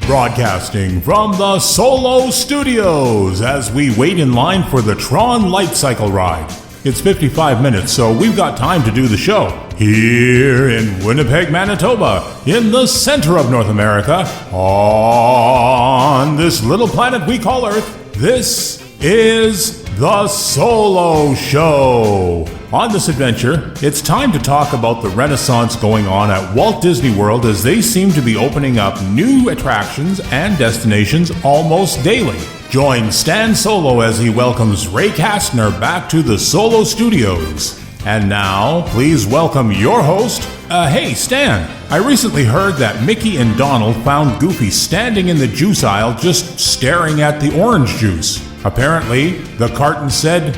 Broadcasting from the Solo Studios as we wait in line for the Tron Light Cycle ride. It's 55 minutes, so we've got time to do the show. Here in Winnipeg, Manitoba, in the center of North America, on this little planet we call Earth, this is the Solo Show. On this adventure, it's time to talk about the renaissance going on at Walt Disney World as they seem to be opening up new attractions and destinations almost daily. Join Stan Solo as he welcomes Ray Kastner back to the Solo Studios. And now, please welcome your host. Hey, Stan, I recently heard that Mickey and Donald found Goofy standing in the juice aisle just staring at the orange juice. Apparently, the carton said,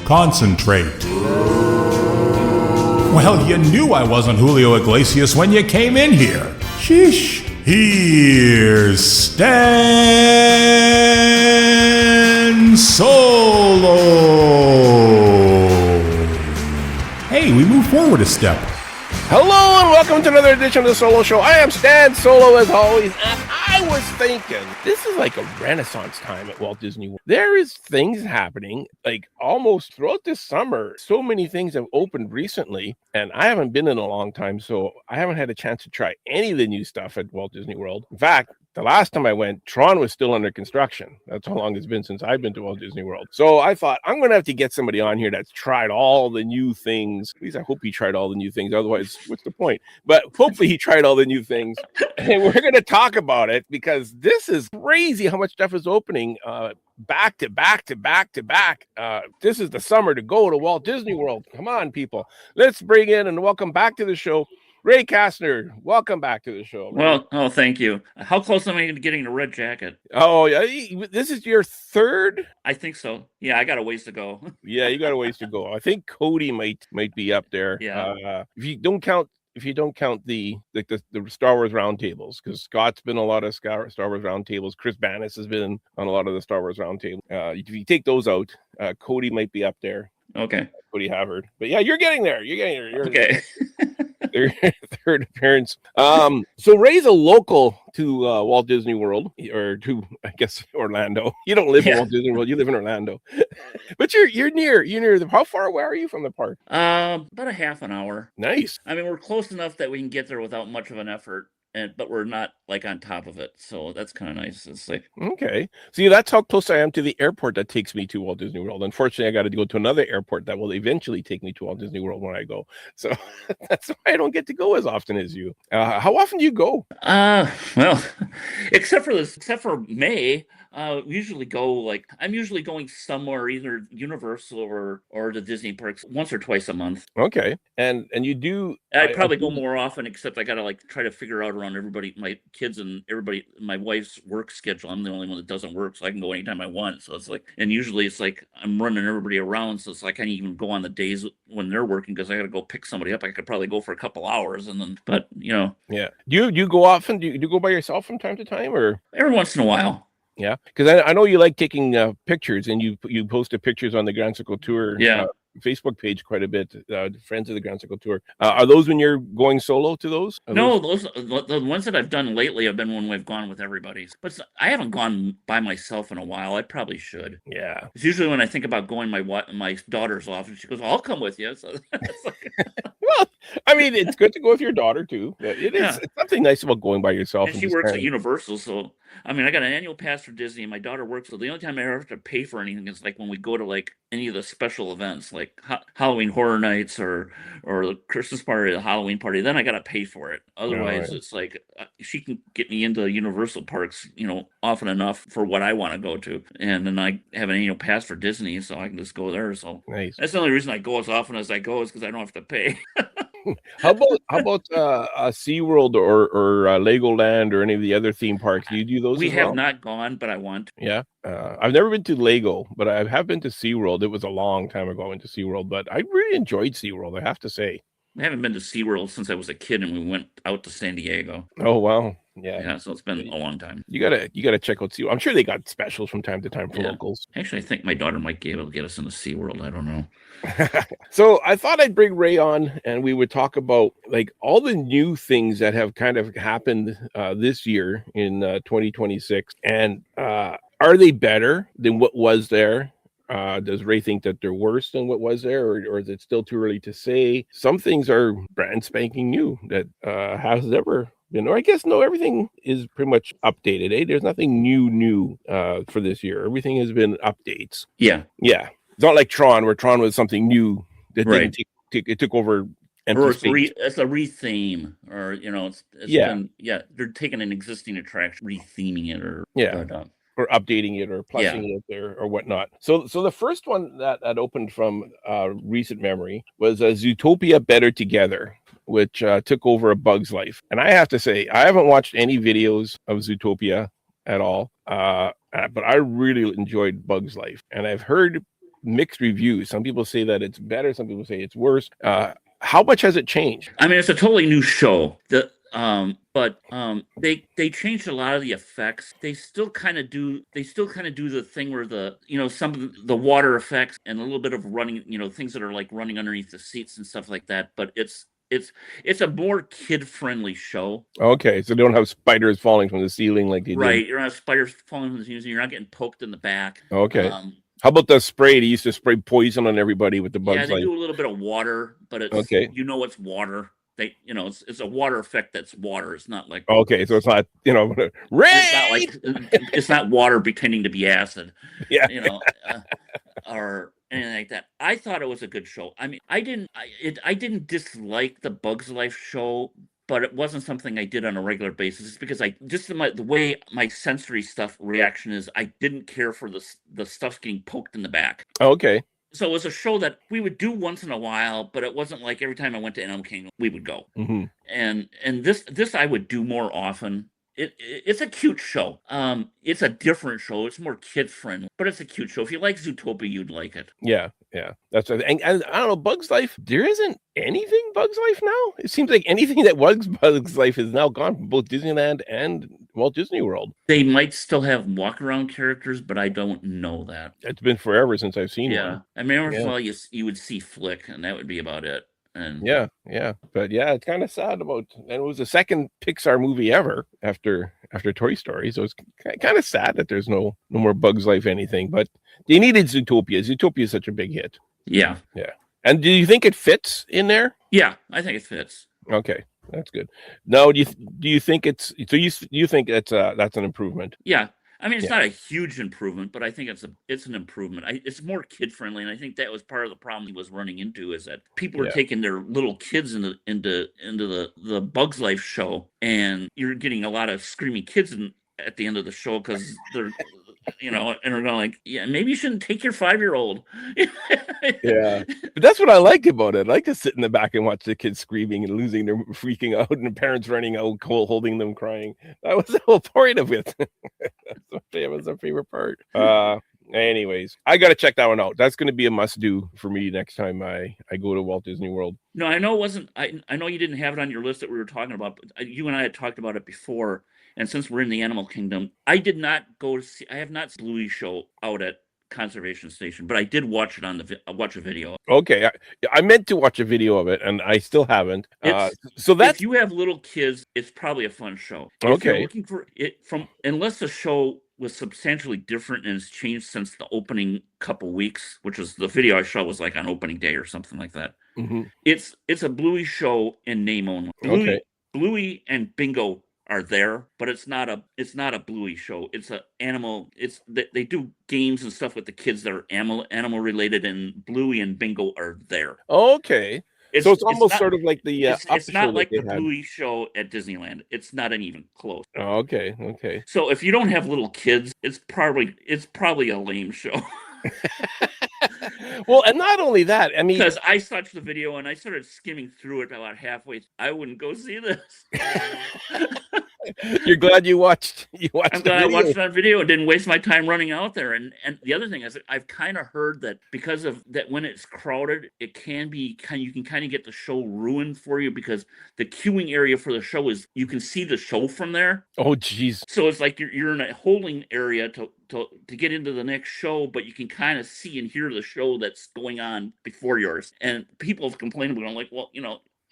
concentrate. Well, you knew I wasn't Julio Iglesias when you came in here. Sheesh. Here's Stan Solo. Hey, we moved forward a step. Hello and welcome to another edition of the Solo Show. I am Stan Solo as always, and I was thinking, this is like a renaissance time at Walt Disney World. There is things happening like almost throughout this summer. So many things have opened recently, and I haven't been in a long time, so I haven't had a chance to try any of the new stuff at Walt Disney World. In fact, the last time I went, Tron was still under construction. That's how long it's been since I've been to Walt Disney World. So I thought, I'm going to have to get somebody on here that's tried all the new things. At least I hope he tried all the new things. Otherwise, what's the point? But hopefully he tried all the new things. And we're going to talk about it because this is crazy how much stuff is opening back to back to back to back. This is the summer to go to Walt Disney World. Come on, people. Let's bring in and welcome back to the show, Ray Kastner. Welcome back to the show. Well, thank you. How close am I to getting the red jacket? Oh, yeah. This is your third? I think so. Yeah, I got a ways to go. Yeah, you got a ways to go. I think Cody might be up there. Yeah. If you don't count the Star Wars roundtables, because Scott's been a lot of Star Wars roundtables. Chris Bannis has been on a lot of the Star Wars roundtables. If you take those out, Cody might be up there. Okay. Cody Havard. But yeah, you're getting there. You're okay. Third appearance. So Ray's a local to Walt Disney World, or to, I guess, Orlando. You don't live in Walt Disney World, you live in Orlando. But you're near how far away are you from the park? About a half an hour. Nice. I mean, we're close enough that we can get there without much of an effort. But we're not like on top of it, so that's kind of nice. It's like, okay, see, that's how close I am to the airport that takes me to Walt Disney World. Unfortunately, I got to go to another airport that will eventually take me to Walt Disney World when I go. So that's why I don't get to go as often as you. How often do you go? Well, except for May. We usually go, I'm usually going somewhere, either Universal or the Disney parks once or twice a month. Okay. And you do... I'd probably go more often, except I got to try to figure out around everybody, my kids and everybody, my wife's work schedule. I'm the only one that doesn't work, so I can go anytime I want. So it's and usually it's I'm running everybody around. So it's I can't even go on the days when they're working because I got to go pick somebody up. I could probably go for a couple hours but Yeah. Do you go often? Do you go by yourself from time to time, or? Every once in a while. Yeah, because I know you like taking pictures, and you posted pictures on the Grand Circle Tour Facebook page quite a bit. Friends of the Grand Circle Tour. Are those when you're going solo to those? Those the ones that I've done lately have been when we've gone with everybody. But I haven't gone by myself in a while. I probably should. Yeah. It's usually when I think about going, my daughter's off, and she goes, "I'll come with you." So well, I mean, it's good to go with your daughter too. It is. Yeah. It's something nice about going by yourself. And she works at Universal, so I mean, I got an annual pass for Disney, and my daughter works. So the only time I ever have to pay for anything is when we go to any of the special events, like Halloween Horror Nights or the Christmas party, or the Halloween party. Then I got to pay for it. Otherwise, it's she can get me into Universal parks, often enough for what I want to go to, and then I have an annual pass for Disney, so I can just go there. So nice. That's the only reason I go as often as I go, is because I don't have to pay. How about SeaWorld or Legoland or any of the other theme parks? Do you do those? We have not gone, but I want to. Yeah. I've never been to Lego, but I have been to SeaWorld. It was a long time ago I went to SeaWorld, but I really enjoyed SeaWorld, I have to say. I haven't been to SeaWorld since I was a kid, and we went out to San Diego. Oh, wow. Yeah. So it's been a long time. You gotta check out SeaWorld. I'm sure they got specials from time to time for Yeah. locals. Actually, I think my daughter might be able to get us into SeaWorld. I don't know. So I thought I'd bring Ray on and we would talk about like all the new things that have kind of happened this year in 2026. And are they better than what was there? Does Ray think that they're worse than what was there, or is it still too early to say? Some things are brand spanking new that has never been, or I guess no, everything is pretty much updated. There's nothing new for this year. Everything has been updates. Yeah. It's not like Tron, where Tron was something new that Right. didn't it took over empty Or it's space. it's a retheme, or it's been they're taking an existing attraction, retheming it, or or updating it or plussing it there or whatnot. So the first one that opened from recent memory was Zootopia Better Together, which took over A Bug's Life. And I have to say, I haven't watched any videos of Zootopia at all, but I really enjoyed Bug's Life. And I've heard mixed reviews. Some people say that it's better. Some people say it's worse. How much has it changed? I mean, it's a totally new show. But they changed a lot of the effects. They still kind of do the thing where some of the water effects and a little bit of running, things that are like running underneath the seats and stuff like that. But it's a more kid-friendly show. Okay, so they don't have spiders falling from the ceiling like they did. Right, you're not spiders falling from the ceiling. You're not getting poked in the back. Okay. How about the spray? They used to spray poison on everybody with the Bug's Life. Yeah, they do a little bit of water, but it's okay. It's water. It's a water effect that's water. It's not like okay, so it's not rain. It's not water pretending to be acid. Yeah, or anything like that. I thought it was a good show. I mean, I didn't dislike the Bug's Life show, but it wasn't something I did on a regular basis. It's because the way my sensory stuff reaction is, I didn't care for the stuff getting poked in the back. Okay. So it was a show that we would do once in a while, but it wasn't like every time I went to Animal Kingdom, we would go. Mm-hmm. And this I would do more often. It's a cute show. It's a different show. It's more kid friendly, but it's a cute show. If you like Zootopia, you'd like it. Yeah. That's what and I don't know, Bug's Life. There isn't anything Bug's Life now. It seems like anything that was Bug's Life is now gone from both Disneyland and Walt Disney World. They might still have walk around characters, but I don't know that. It's been forever since I've seen one. I remember you would see Flick, and that would be about it. And but it's kind of sad and it was the second Pixar movie ever after Toy Story, so it's kind of sad that there's no more Bug's Life anything, but they needed Zootopia is such a big hit. And do you think it fits in there? I think it fits. Okay, that's good. Now do you think it's so you think that's an improvement? I mean, it's not a huge improvement, but I think it's an improvement. It's more kid friendly, and I think that was part of the problem he was running into, is that people were taking their little kids into the Bug's Life show, and you're getting a lot of screaming kids at the end of the show because they're and they're going like, maybe you shouldn't take your 5-year-old. But that's what I like about it. I like to sit in the back and watch the kids screaming and losing their freaking out, and the parents running out, holding them, crying. That was the whole point of it. That was my favorite part. Anyways, I got to check that one out. That's going to be a must do for me next time I go to Walt Disney World. No, I know it wasn't. I know you didn't have it on your list that we were talking about, but you and I had talked about it before. And since we're in the Animal Kingdom, I did not go to see. I have not seen Bluey show out at Conservation Station, but I did watch it watch a video. Okay, I meant to watch a video of it, and I still haven't. So if you have little kids, it's probably a fun show. If you're looking for it unless the show was substantially different and has changed since the opening couple weeks, which was the video I shot was like on opening day or something like that. Mm-hmm. It's a Bluey show in name only. Bluey and Bingo are there, but it's not a Bluey show. It's a animal. They do games and stuff with the kids that are animal related, and Bluey and Bingo are there. Okay. So it's almost sort of like the it's not like the Bluey show at Disneyland. It's not even close. Oh, okay. So if you don't have little kids, it's probably a lame show. Well, and not only that, I mean, because I watched the video and I started skimming through it about halfway. I wouldn't go see this. You're glad you watched I'm the glad I watched video. it on video and didn't waste my time running out there. And the other thing is, I've kind of heard that because of that, when it's crowded, it can be you can kind of get the show ruined for you, because the queuing area for the show is, you can see the show from there. Oh, geez. So it's like you're in a holding area to get into the next show, but you can kind of see and hear the show that's going on before yours. And people have complained about it. I'm like, well,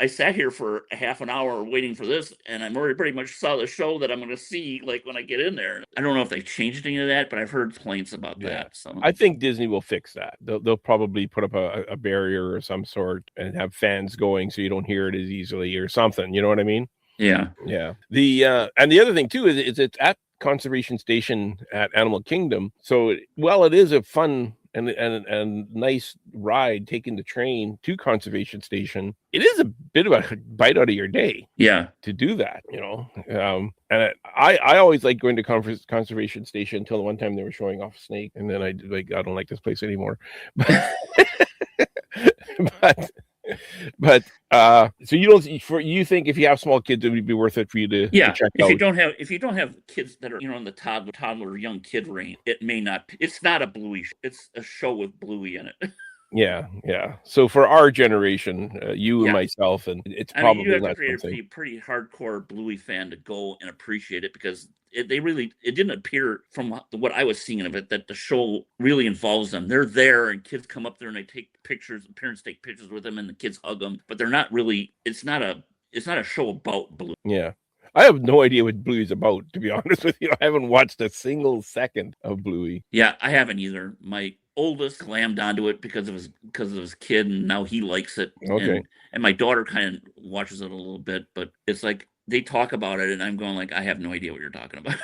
I sat here for a half an hour waiting for this, and I'm already pretty much saw the show that I'm going to see, like, when I get in there. I don't know if they changed any of that, but I've heard complaints about that. So I think Disney will fix that. They'll probably put up a barrier or some sort and have fans going so you don't hear it as easily or something. You know what I mean? yeah. The and the other thing too is it's at Conservation Station at Animal Kingdom. So while it is a fun and nice ride taking the train to Conservation Station, it is a bit of a bite out of your day. Yeah. To do that, and I always like going to Conservation Station until the one time they were showing off a snake, and then I don't like this place anymore. But so you think if you have small kids, it would be worth it for you to check out? If you don't have kids that are in the toddler young kid range, it may not. It's not a Bluey. It's a show with Bluey in it. Yeah. So for our generation, you and myself, and it's probably you have not to be a pretty hardcore Bluey fan to go and appreciate it, because it didn't appear from what I was seeing of it that the show really involves them. They're there, and kids come up there and they take pictures. Parents take pictures with them, and the kids hug them. But they're not really. It's not a show about Bluey. Yeah. I have no idea what Bluey's about, to be honest with you. I haven't watched a single second of Bluey. Yeah, I haven't either. My oldest slammed onto it because of his kid, and now he likes it. Okay. And my daughter kind of watches it a little bit, but it's like they talk about it, and I'm going like, I have no idea what you're talking about.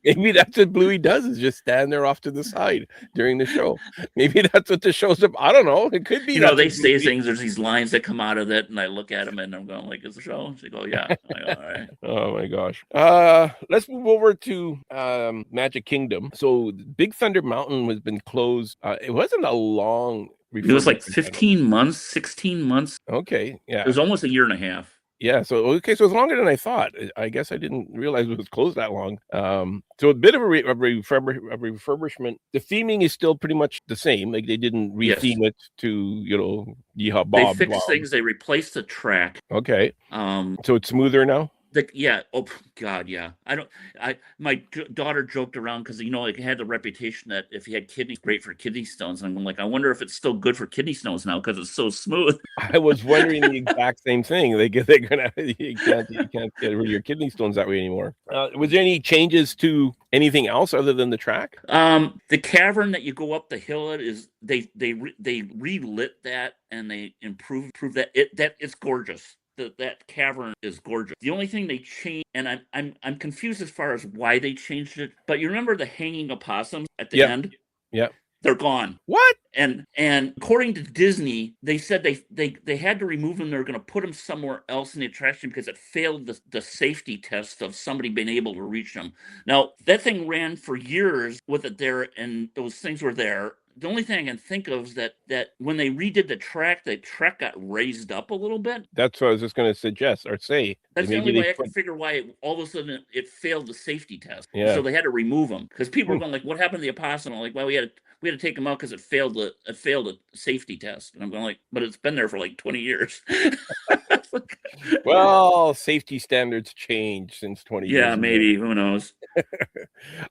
Maybe that's what Bluey does, is just stand there off to the side during the show. Maybe that's what the show's about. I don't know. It could be. They say things. There's these lines that come out of it, and I look at them, and I'm going like, "Is the show?" She go, "Yeah." I go, all right. Oh my gosh. Let's move over to Magic Kingdom. So Big Thunder Mountain has been closed. It wasn't a long. It was like 15 months, 16 months. Okay, yeah. It was almost a year and a half. Yeah, so it's longer than I thought. I guess I didn't realize it was closed that long. So a bit of a refurbishment. The theming is still pretty much the same. Like, they didn't re-theme it to Yeehaw Bob. They fixed things. They replaced the track. Okay. So it's smoother now. Yeah. Oh God. Yeah. My daughter joked around because it had the reputation that if you had kidneys, great for kidney stones. And I'm like, I wonder if it's still good for kidney stones now because it's so smooth. I was wondering the exact same thing. You can't get rid of your kidney stones that way anymore. Was there any changes to anything else other than the track? The cavern that you go up the hill is they relit that, and they improved that it's gorgeous. That cavern is gorgeous. The only thing they changed, and I'm confused as far as why they changed it, but you remember the hanging opossums at the end? Yeah. They're gone. What? And according to Disney, they said they had to remove them. They're going to put them somewhere else in the attraction because it failed the safety test of somebody being able to reach them. Now, that thing ran for years with it there, and those things were there. The only thing I can think of is that when they redid the track got raised up a little bit. That's what I was just going to suggest or say. That's the only way I can figure why all of a sudden it failed the safety test. Yeah. So they had to remove them because people were going like, "What happened to the opossum?" I'm like, "Well, we had to take them out because it failed a safety test." And I'm going like, "But it's been there for like 20 years." Well, safety standards changed since 20 years. Yeah, maybe. Who knows?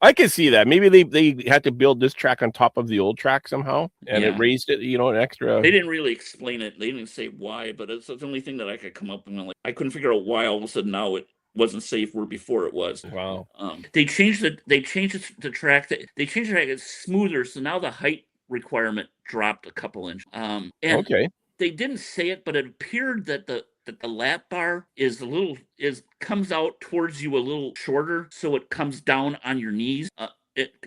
I can see that. Maybe they had to build this track on top of the old track somehow, and it raised it, an extra. They didn't really explain it. They didn't say why, but it's the only thing that I could come up with. I couldn't figure out why all of a sudden now it wasn't safe where before it was. Wow. They changed the track. They changed the track. It's smoother, so now the height requirement dropped a couple inches. And okay. They didn't say it, but it appeared that the lap bar comes out towards you a little shorter, so it comes down on your knees.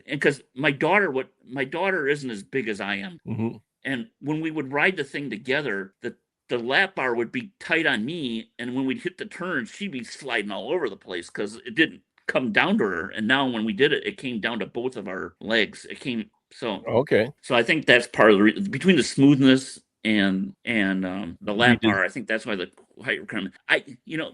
Because my daughter isn't as big as I am, mm-hmm. And when we would ride the thing together, the lap bar would be tight on me, and when we'd hit the turns, she'd be sliding all over the place because it didn't come down to her. And now when we did it, it came down to both of our legs. It came so okay. So I think that's part of the between the smoothness and the lap bar. I think that's why the height requirement.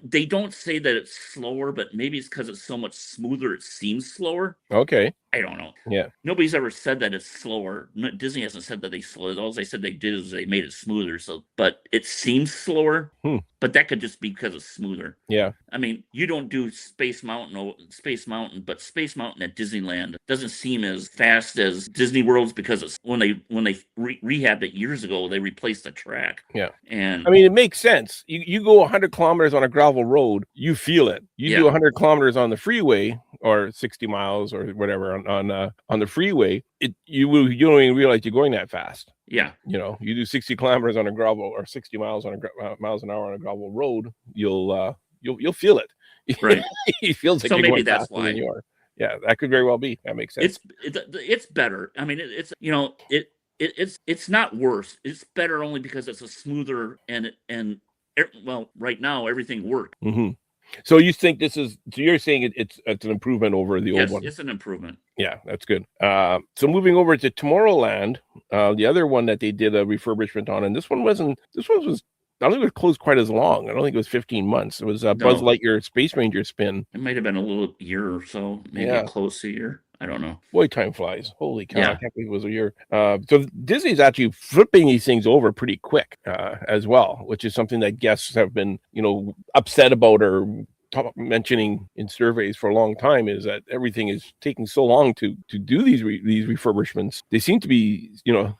They don't say that it's slower, but maybe it's because it's so much smoother, it seems slower. Okay. I don't know. Yeah. Nobody's ever said that it's slower. Disney hasn't said that they slowed. All they said they did is they made it smoother. So, but it seems slower. But that could just be because it's smoother. Yeah. I mean, you don't do Space Mountain, but Space Mountain at Disneyland doesn't seem as fast as Disney World's because it's when they rehabbed it years ago, they replaced the track. Yeah. And I mean, it makes sense. You go 100 kilometers on a gravel road, you feel it. You do 100 kilometers on the freeway or 60 miles or whatever on the freeway, you don't even realize you're going that fast. Yeah. You do 60 kilometers on a gravel or 60 miles on miles an hour on a gravel road, you'll feel it. Right. It feels like so you're maybe going that's faster why than you are. Yeah, that could very well be. That makes sense. It's better. I mean, it's not worse. It's better only because it's a smoother well, right now everything works. Mm-hmm. So you think you're saying it's an improvement over the old one? Yes, it's an improvement. Yeah, that's good. So moving over to Tomorrowland, the other one that they did a refurbishment on, and this one was I don't think it was closed quite as long. I don't think it was 15 months. It was Buzz Lightyear Space Ranger spin. It might have been a little year or so, maybe close to a year. I don't know. Boy, time flies. Holy cow. Yeah. I can't believe it was a year. So Disney's actually flipping these things over pretty quick as well, which is something that guests have been, upset about or mentioning in surveys for a long time, is that everything is taking so long to do these refurbishments. They seem to be,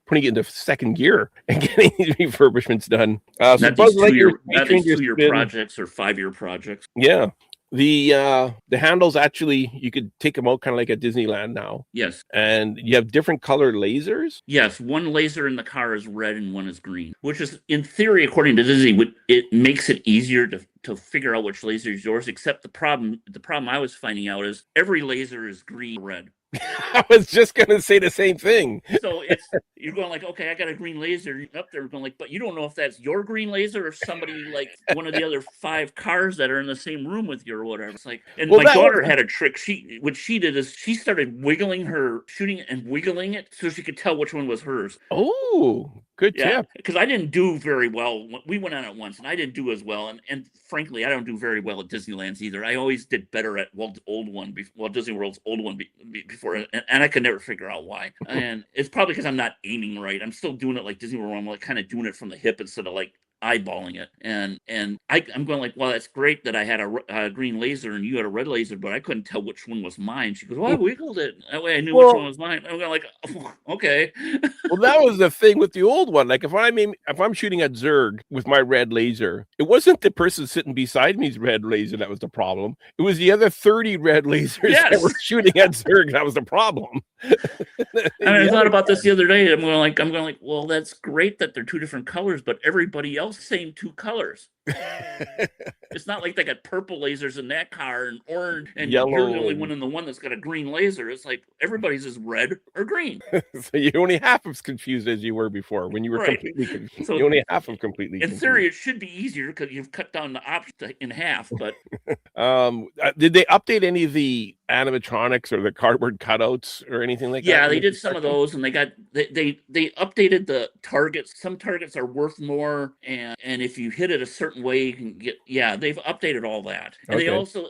putting it into second gear and getting these refurbishments done. So Buzz Lightyear, not these 2-year projects or 5-year projects. Yeah. The handles, actually, you could take them out kind of like at Disneyland now. Yes. And you have different color lasers? Yes. One laser in the car is red and one is green, which is, in theory, according to Disney, it makes it easier to figure out which laser is yours, except the problem I was finding out is every laser is green or red. I was just going to say the same thing. So you're going like, okay, I got a green laser up there, going like, but you don't know if that's your green laser or somebody like one of the other 5 cars that are in the same room with you or whatever. It's like, and my daughter had a trick. What she did is she started wiggling her shooting and wiggling it so she could tell which one was hers. Oh, good tip. Because I didn't do very well. We went on it once and I didn't do as well. And frankly, I don't do very well at Disneyland's either. I always did better at Walt Disney World's old one before. And I could never figure out why. And it's probably because I'm not aiming right. I'm still doing it like Disney World. I'm like kind of doing it from the hip instead of like eyeballing it. And I'm going like, well, that's great that I had a green laser and you had a red laser, but I couldn't tell which one was mine. She goes, well, I wiggled it. That way I knew which one was mine. I'm going like, oh, okay. Well, that was the thing with the old one. Like if I'm shooting at Zurg with my red laser, it wasn't the person sitting beside me's red laser that was the problem. It was the other 30 red lasers that were shooting at Zurg that was the problem. I thought about this the other day. I'm going like, well, that's great that they're 2 different colors, but everybody else same 2 colors. It's not like they got purple lasers in that car and orange and yellow. You're the only one in the one that's got a green laser. It's like everybody's is red or green. So you're only half as confused as you were before when you were completely confused. So you're only half of completely confused. In theory, it should be easier because you've cut down the option in half. But did they update any of the animatronics or the cardboard cutouts or anything like that? Yeah, they did some of those, and they updated the targets. Some targets are worth more, and if you hit it a certain way, you can get. Yeah, they've updated all that, and they also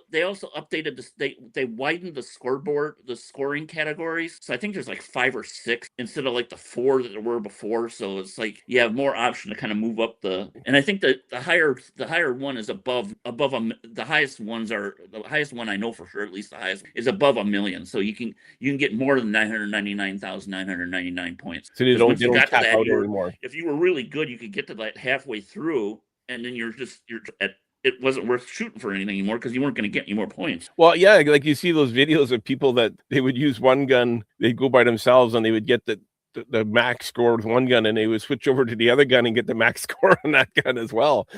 updated this. They widened the scoreboard, the scoring categories. So I think there's like 5 or 6 instead of like the 4 that there were before. So it's like you have more option to kind of move up the. And I think that the higher one is above the highest ones are the highest one I know for sure. At least the highest is above 1 million. So you can get more than 999,999 points. So they don't tap out anymore. If you were really good, you could get to that halfway through, and then you're at. It wasn't worth shooting for anything anymore because you weren't going to get any more points. Well, yeah, like you see those videos of people that they would use one gun, they'd go by themselves and they would get the max score with one gun and they would switch over to the other gun and get the max score on that gun as well.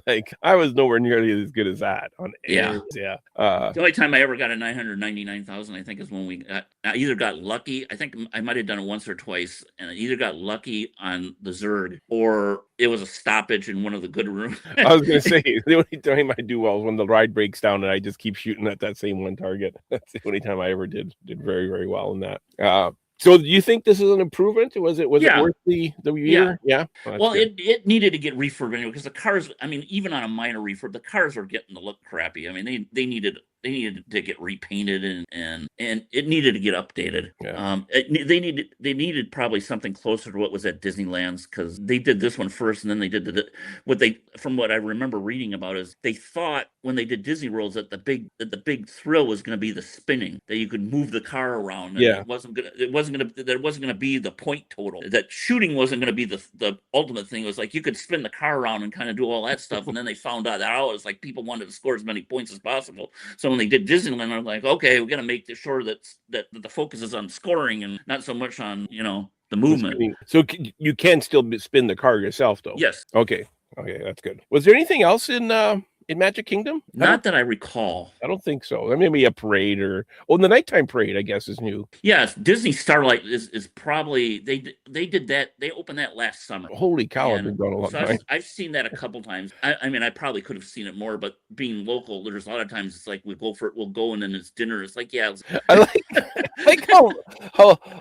Like I was nowhere nearly as good as that on air. Yeah. The only time I ever got a 999,000, I think, is when I either got lucky. I think I might have done it once or twice, and I either got lucky on the Zurg or it was a stoppage in one of the good rooms. I was going to say the only time I do well is when the ride breaks down and I just keep shooting at that same one target. That's the only time I ever did very, very well in that. So do you think this is an improvement? Was it Yeah. worth the year? Yeah. Well, it needed to get refurb anyway, because the cars, I mean, even on a minor refurb, the cars were getting to look crappy. I mean, they needed to get repainted and it needed to get updated. Yeah. They needed probably something closer to what was at Disneyland's, because they did this one first, and then they did from what I remember reading about is they thought when they did Disney Worlds that the big thrill was going to be the spinning, that you could move the car around. And Yeah. it wasn't gonna be the point total. That shooting wasn't gonna be the ultimate thing. It was like you could spin the car around and kind of do all that stuff. And then they found out that it was like people wanted to score as many points as possible. So when they did Disneyland, they're like, okay, we got to make sure that the focus is on scoring and not so much on the movement. So you can still spin the car yourself, though. Yes. Okay, that's good. Was there anything else in Magic Kingdom? Not that I recall. I don't think so. There may be a parade the nighttime parade, I guess, is new. Yes, Disney Starlight is probably they did that. They opened that last summer. Holy cow! I've been going a long time. I've seen that a couple times. I mean, I probably could have seen it more, but being local, there's a lot of times it's like we'll go and then it's dinner. It's like, yeah. I like how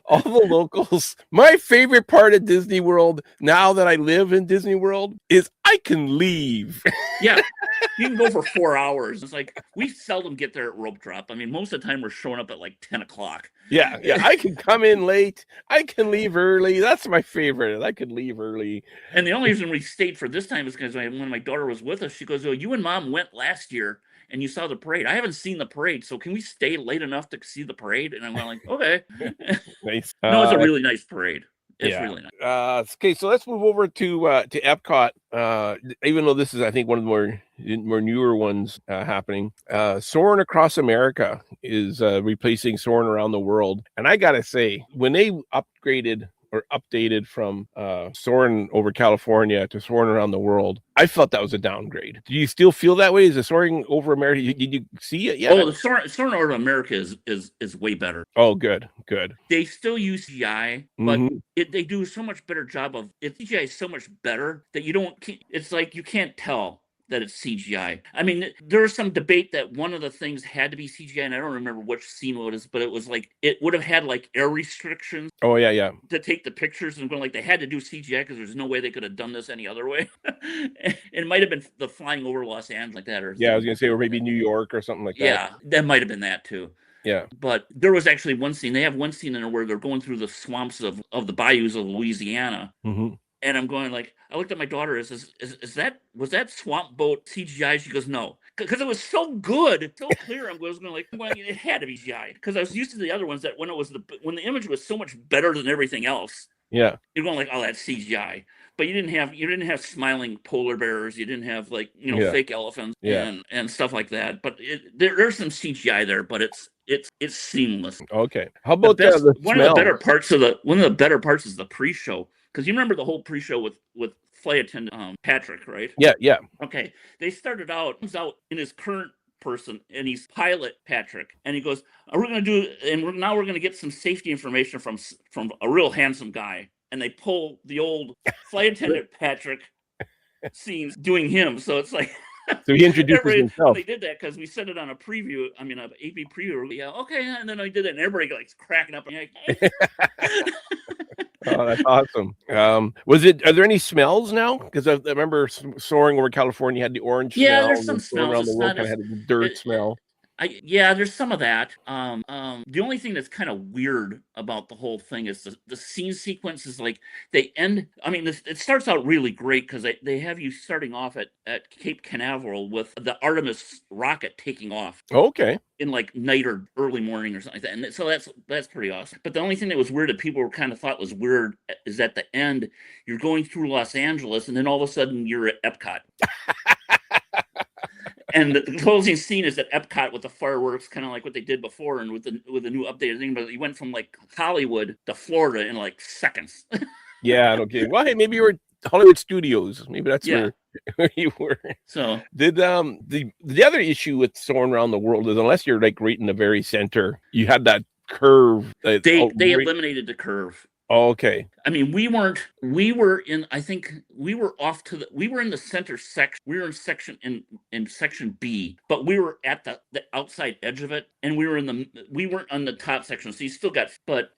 all the locals. My favorite part of Disney World now that I live in Disney World is I can leave. Yeah. You can go for 4 hours. It's like we seldom get there at rope drop. I mean, most of the time we're showing up at like 10 o'clock. Yeah. I can come in late. I can leave early. That's my favorite. I can leave early. And the only reason we stayed for this time is because when my daughter was with us, she goes, "Oh, you and Mom went last year and you saw the parade. I haven't seen the parade, so can we stay late enough to see the parade?" And I'm like, okay. Nice. No, it's a really nice parade. It's really nice. Okay, so let's move over to Epcot. Even though this is, I think, one of the more newer ones happening. Soarin' Across America is replacing Soarin' Around the World. And I gotta say, when they upgraded or updated from Soarin' over California to Soarin' Around the World, I felt that was a downgrade. Do you still feel that way? Is the Soaring over America? Did you see it yet? Oh, the Soaring over America is way better. Oh, good. They still use CGI, but they do so much better job of it. CGI is so much better that it's like you can't tell that it's CGI. I mean, there was some debate that one of the things had to be CGI, and I don't remember which scene it was, but it was like it would have had like air restrictions. Oh yeah. To take the pictures and going like they had to do CGI because there's no way they could have done this any other way. It might have been the flying over Los Angeles like that, or I was gonna say, or maybe New York or something like that. Yeah, that might have been that too. Yeah. But there was actually one scene. They have one scene in there where they're going through the swamps of the bayous of Louisiana. Mm-hmm. And I'm going like, I looked at my daughter. Was that swamp boat CGI? She goes, no, because it was so good, so clear. I'm going like, well, it had to be CGI because I was used to the other ones that when the image was so much better than everything else. Yeah, you're going like, oh, that's CGI. But you didn't have smiling polar bears. You didn't have like fake elephants and stuff like that. But there's some CGI there, but it's seamless. Okay, how about one of the better parts is the pre-show. Because you remember the whole pre-show with flight attendant Patrick, right? Yeah. Okay. They started out, comes out in his current person, and he's pilot Patrick, and he goes, we're going to get some safety information from a real handsome guy. And they pull the old flight attendant Patrick scenes doing him. So it's like... So he introduces himself. They did that because we said it on an AP preview. Yeah, okay. And then I did it, and everybody like cracking up. Like, hey. Oh, that's awesome. Are there any smells now? Because I remember Soaring over California had the orange smell. Yeah, there's some smells. Around the world kind of had a dirt smell. There's some of that. The only thing that's kind of weird about the whole thing is the scene sequence is like they end. I mean, it starts out really great because they have you starting off at Cape Canaveral with the Artemis rocket taking off. Okay. In like night or early morning or something like that. And so that's pretty awesome. But the only thing that was weird that people kind of thought was weird is at the end, you're going through Los Angeles and then all of a sudden you're at Epcot. And the closing scene is at Epcot with the fireworks, kind of like what they did before, and with the new updated thing. But you went from like Hollywood to Florida in like seconds. Yeah, okay. Well, hey, maybe you were at Hollywood Studios. Maybe that's where you were. So did the other issue with Soaring Around the World is unless you're like right in the very center, you had that curve. They eliminated the curve. Oh, okay. I mean, we were in, I think we were off to we were in the center section. We were in section B, but we were at the outside edge of it, and we weren't on the top section. So you still got, but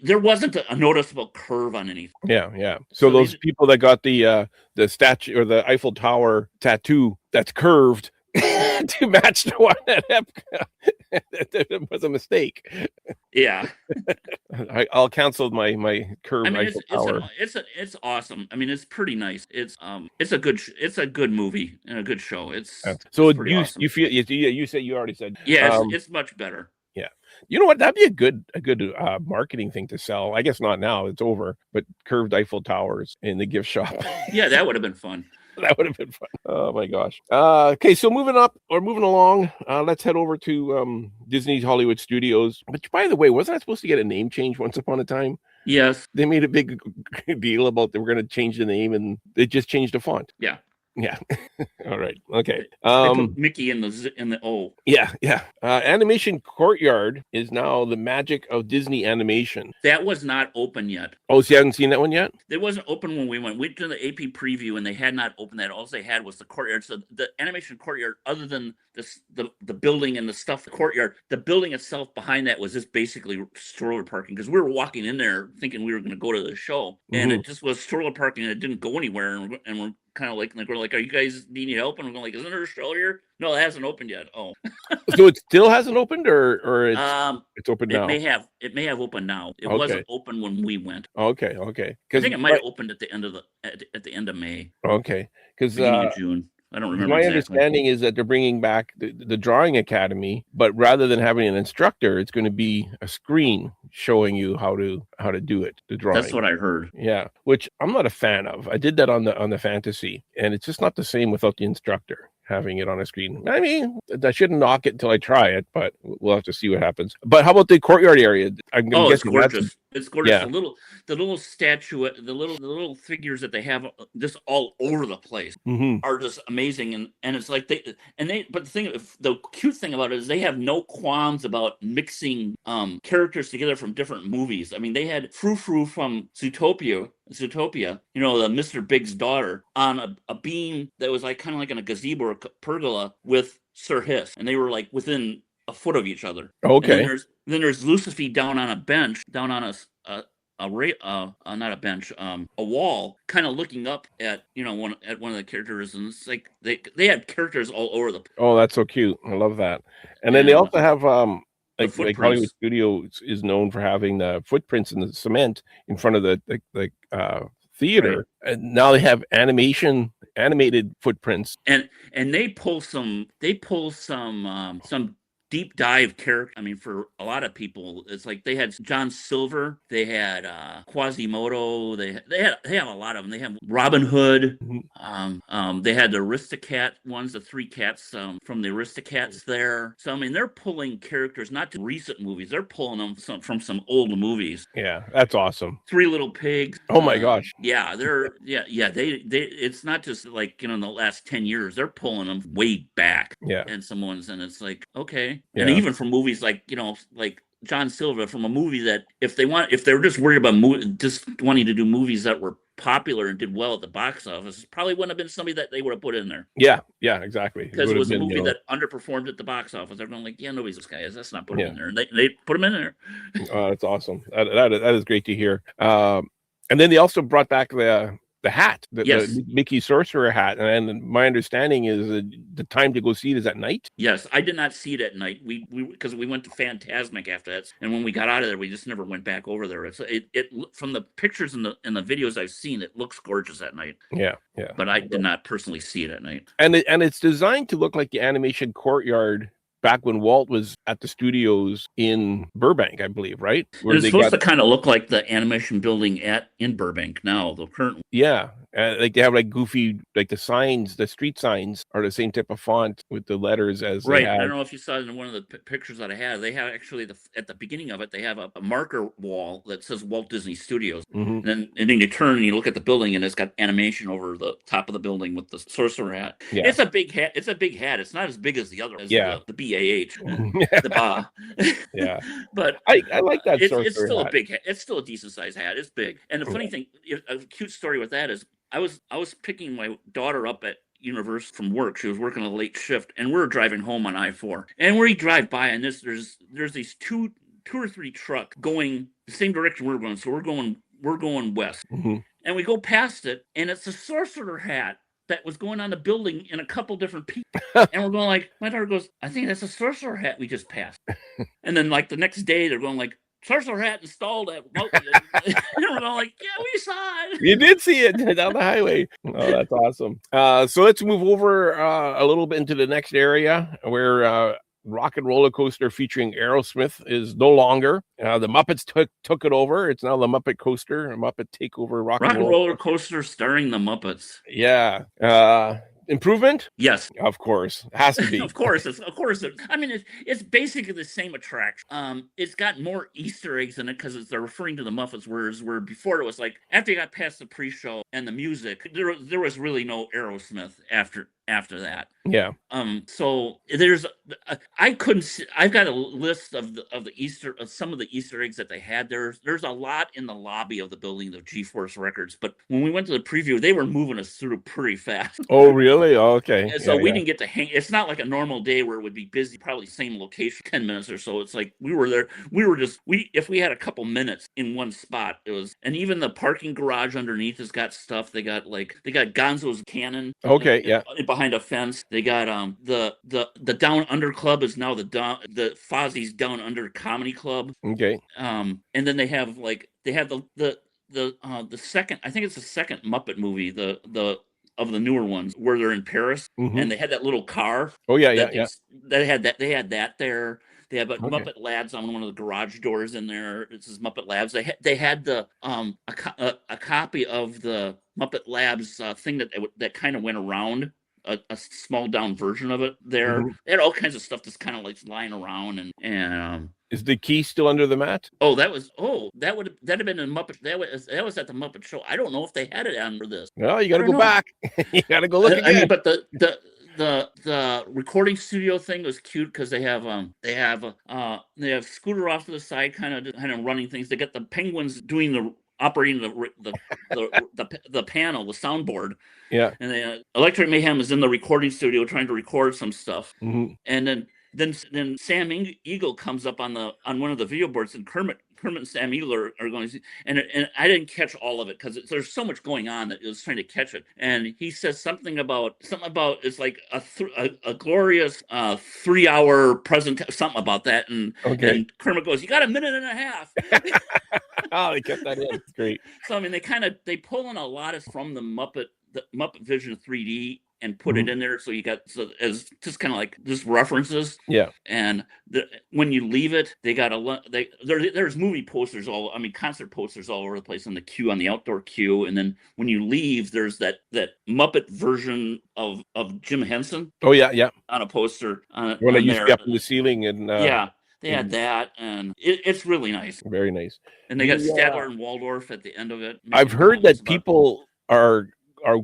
there wasn't a noticeable curve on anything. Yeah, yeah. So those people that got the statue or the Eiffel Tower tattoo that's curved to match the one at Epcot, it was a mistake. Yeah. I'll cancel my curved Eiffel Tower. It's awesome. I mean, it's pretty nice. It's a good movie and a good show. So it's awesome. You feel you said you already said it's much better. Yeah. You know what? That'd be a good marketing thing to sell. I guess not now. It's over. But curved Eiffel Towers in the gift shop. Yeah, that would have been fun. That would have been fun. Oh my gosh. Okay, so moving along, let's head over to Disney's Hollywood Studios. Which, by the way, wasn't I supposed to get a name change once upon a time? Yes. They made a big deal about they were going to change the name, and they just changed the font. Yeah. Yeah. All right. Okay. They put Mickey in the O. Yeah. Yeah. Animation Courtyard is now the magic of Disney animation. That was not open yet. Oh, so you haven't seen that one yet? It wasn't open when we went. We did the AP preview, and they had not opened that. All they had was the courtyard. So the animation courtyard, other than the building and the stuff, the courtyard, the building itself behind that was just basically stroller parking, because we were walking in there thinking we were going to go to the show, and it just was stroller parking, and it didn't go anywhere, and we're kind of like we're like, are you guys needing help? And we're going like, isn't there a show here? No, it hasn't opened yet. Oh. So it still hasn't opened, or it's open now? It may have opened now. It wasn't open when we went. Okay. I think it might have opened at the end of May. Okay, because beginning of June. I don't remember. My understanding is that they're bringing back the Drawing Academy, but rather than having an instructor, it's going to be a screen showing you how to do it. The drawing. That's what I heard. Yeah, which I'm not a fan of. I did that on the Fantasy, and it's just not the same without the instructor having it on a screen. I mean, I shouldn't knock it until I try it, but we'll have to see what happens. But how about the courtyard area? It's gorgeous. It's gorgeous. Yeah. The little statuette, the little figures that they have just all over the place are just amazing. And it's like but the cute thing about it is they have no qualms about mixing characters together from different movies. I mean, they had Frou Frou from Zootopia, the Mr. Big's daughter, on a beam that was like kind of like in a gazebo or a pergola with Sir Hiss, and they were like within a foot of each other. Okay. And then there's Lucifer down on a bench, down on a wall, kind of looking up at one of the characters, and it's like they had characters all over the. Oh, that's so cute! I love that. And then they also have like Hollywood Studios is known for having the footprints in the cement in front of the theater, right. And now they have animated footprints, and they pull some deep dive character. I mean, for a lot of people, it's like they had John Silver, they had Quasimodo, they have a lot of them. They have Robin Hood. They had the Aristocat ones, the three cats from the Aristocats there. So I mean, they're pulling characters not to recent movies; they're pulling them from some old movies. Yeah, that's awesome. Three Little Pigs. Oh my gosh. Yeah, they it's not just like in the last 10 years. They're pulling them way back. Yeah, and it's like, okay. Yeah. And even from movies like John Silver, from a movie that if they were just worried about just wanting to do movies that were popular and did well at the box office, probably wouldn't have been somebody that they would have put in there. Yeah, exactly. Because it was a movie that underperformed at the box office. They're going like, yeah, nobody's this guy is. Let's not put him in there. And they put him in there. Oh, that's awesome. That is great to hear. And then they also brought back the hat, the Mickey Sorcerer hat, and my understanding is the time to go see it is at night. Yes, I did not see it at night. We because we went to Fantasmic after that, and when we got out of there, we just never went back over there. It from the pictures and the videos I've seen, it looks gorgeous at night. Yeah. But I did not personally see it at night. And it's designed to look like the animation courtyard back when Walt was at the studios in Burbank, I believe, right? It's supposed to kind of look like the animation building in Burbank now, the current. Yeah. Like they have like goofy, like the signs, the street signs are the same type of font with the letters as right. They have. I don't know if you saw it in one of the pictures that I had. They have actually at the beginning of it, they have a marker wall that says Walt Disney Studios. Mm-hmm. And then you turn and you look at the building, and it's got animation over the top of the building with the sorcerer hat. Yeah. It's a big hat. It's a big hat. It's not as big as the other. The BAH. The bar. Yeah. But I like that it's sorcerer still hat. a big hat. It's still a decent sized hat. It's big. And the funny thing, a cute story with that is I was picking my daughter up at university from work. She was working a late shift, and we were driving home on I-4. And we drive by, and there's these two or three trucks going the same direction we're going. So we're going west. Mhm. And we go past it, and it's a sorcerer hat that was going on the building in a couple different pieces. And we're going like, my daughter goes, I think that's a sorcerer hat we just passed. And then like the next day, they're going like, sorcerer hat installed at and we're going like, yeah, we saw it. You did see it down the highway. Oh, that's awesome. So let's move over a little bit into the next area where Rock and Roller Coaster featuring Aerosmith is no longer. The Muppets took it over. It's now the Muppet Coaster, a Muppet Takeover Rock and Roller Coaster starring the Muppets. Yeah. Improvement? Yes, of course, has to be. of course. I mean, it's basically the same attraction. It's got more Easter eggs in it because they're referring to the Muppets, where before it was like after you got past the pre-show and the music, there was really no Aerosmith after that. Yeah. So there's I've got a list of some of the Easter eggs that they had. There's a lot in the lobby of the building of G-Force Records, but when we went to the preview, they were moving us through pretty fast. Oh, really? Oh, okay. And so we didn't get to hang. It's not like a normal day where it would be busy, probably same location, 10 minutes or so. It's like we were there. If we had a couple minutes in one spot, it was, and even the parking garage underneath has got stuff. They got Gonzo's Cannon. Okay. Yeah. Behind a fence. They got the Down Under Club is now the Fozzie's Down Under Comedy Club. Okay. And then they have the second, I think it's the second Muppet movie, the of the newer ones where they're in Paris, and they had that little car. Oh yeah. They had that there. They have Muppet Labs on one of the garage doors in there. It says Muppet Labs. They had a copy of the Muppet Labs thing that kind of went around. A small down version of it there. They had all kinds of stuff that's kind of like lying around and is the key still under the mat? That'd have been in Muppet. That was at the Muppet Show. I don't know if they had it under this. Well, you got to go back. You got to go look again. I mean, but the recording studio thing was cute because they have Scooter off to the side, kind of running things. They got the Penguins operating the panel, the soundboard. Yeah. And Electric Mayhem is in the recording studio trying to record some stuff. And then Sam Eagle comes up on one of the video boards, and Kermit and Sam Eagle are going to see, and I didn't catch all of it because there's so much going on that I was trying to catch it. And he says something about it's like a glorious 3-hour presentation, something about that. And Kermit goes, "You got a minute and a half." Oh, they kept that in. It's great. So I mean, they pull in a lot of from the Muppet Vision 3D and put it in there, so as just kind of like just references. Yeah. And when you leave it, they got there's movie posters concert posters all over the place on the outdoor queue, and then when you leave, there's that Muppet version of Jim Henson. Oh yeah. On a poster. When it used to be up in the ceiling and yeah. They had that, and it's really nice. Very nice. And they got Statler and Waldorf at the end of it. I've heard that people are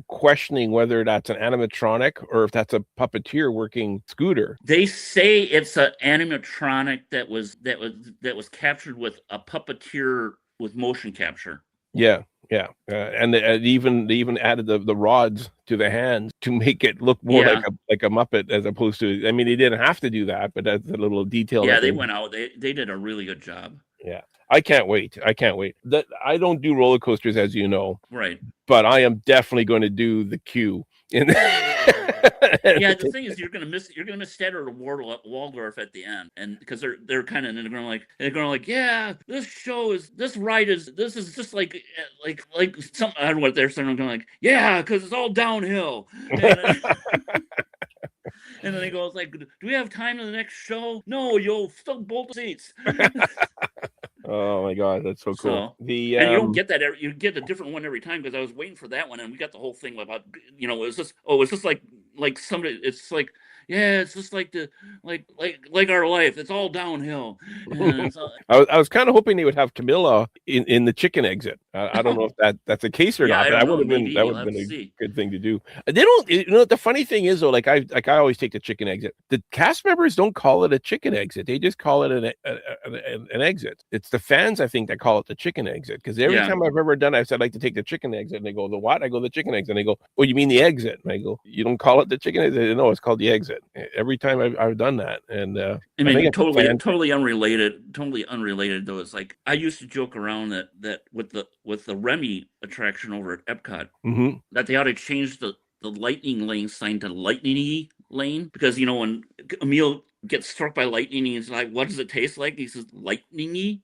questioning whether that's an animatronic or if that's a puppeteer working Scooter. They say it's an animatronic that was captured with a puppeteer with motion capture. Yeah. And they even added the rods to the hands to make it look more like a Muppet as opposed to. I mean, they didn't have to do that, but that's a little detail. Yeah, they went out. They did a really good job. Yeah, I can't wait. That I don't do roller coasters, as you know. Right. But I am definitely going to do the queue. Yeah, the thing is, you're gonna miss Statler or Waldorf at the end, and because they're kind of going like, yeah, this ride is just like some, I don't know what they're saying. I'm going like, yeah, because it's all downhill. And then they go like, do we have time to the next show? No, you'll still bolt the seats. Oh my God, that's so cool. And you don't get that. You get a different one every time, because I was waiting for that one, and we got the whole thing about, it's just like somebody. It's like yeah, it's just like like our life. It's all downhill. And it's all, I was kind of hoping they would have Camilla in the chicken exit. I don't know if that's the case or yeah, not, I but don't know. Maybe that would you'll have have been to a see. good thing to do. They don't. You know, the funny thing is though, I always take the chicken exit. The cast members don't call it a chicken exit. They just call it an exit. It's the fans, I think, that call it the chicken exit, because every Yeah. time I've ever done, I've said I'd like to take the chicken exit, and they go, the what? I go, the chicken exit, and they go, oh, you mean the exit? And I go, you don't call it the chicken exit? No, it's called the exit. Every time I've done that, and I I mean, think it's a fan. totally unrelated. Totally unrelated though. It's like I used to joke around that with the Remy attraction over at Epcot, Mhm. that they ought to change the lightning lane sign to lightning lane, because you know when Emil gets struck by lightning, he's like, "What does it taste like?" He says, "Lightningy."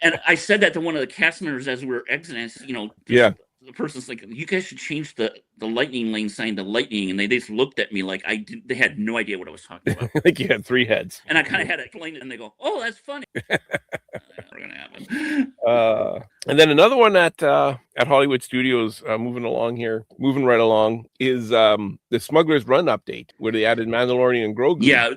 And I said that to one of the cast members as we were exiting. I said, you know, Yeah. the person's like, "You guys should change the lightning lane sign to lightning," and they just looked at me like they had no idea what I was talking about. Like you had three heads. And I kind of had to explain it, and they go, "Oh, that's funny." Never gonna happen. And then another one at Hollywood Studios, moving right along, is the Smuggler's Run update, where they added Mandalorian and Grogu. Yeah,